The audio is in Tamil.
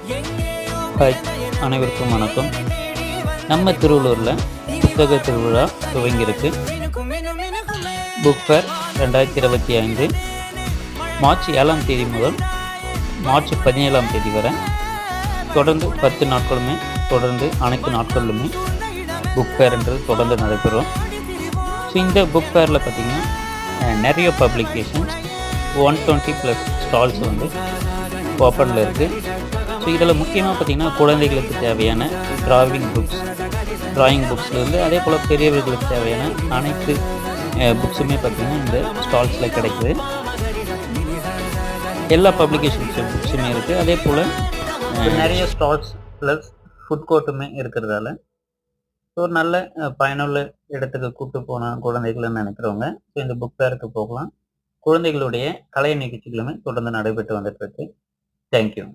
ஹாய், அனைவருக்கும் வணக்கம். நம்ம திருவள்ளூரில் புத்தக திருவிழா துவங்கியிருக்கு. புக் ஃபேர் 2025 மார்ச் 7ஆம் தேதி முதல் மார்ச் 17ஆம் தேதி வரை தொடர்ந்து 10 நாட்களுமே தொடர்ந்து அனைத்து நாட்களிலுமே புக் ஃபேர்ன்றது தொடர்ந்து நடைபெறும். ஸோ இந்த புக் ஃபேரில் பார்த்திங்கன்னா நிறைய பப்ளிகேஷன்ஸ் 120+ ஸ்டால்ஸ் வந்து ஓப்பனில் இருக்குது. ஸோ இதில் முக்கியமாக பார்த்திங்கன்னா குழந்தைகளுக்கு தேவையான ட்ராயிங் புக்ஸ்லேருந்து அதே போல் பெரியவர்களுக்கு தேவையான அனைத்து புக்ஸுமே பார்த்திங்கன்னா இந்த ஸ்டால்ஸில் கிடைக்குது. எல்லா பப்ளிகேஷன்ஸ் புக்ஸுமே இருக்குது. அதே போல் நிறைய ஸ்டால்ஸ் ப்ளஸ் ஃபுட் கோர்ட்டுமே இருக்கிறதால ஒரு நல்ல பயனுள்ள இடத்துக்கு கூப்பிட்டு போனால் குழந்தைகள்னு நினைக்கிறவங்க ஸோ இந்த புக் ஃபேருக்கு போகலாம். குழந்தைகளுடைய கலை நிகழ்ச்சிகளுமே தொடர்ந்து நடைபெற்று வந்துட்டுருக்கு. தேங்க்யூ.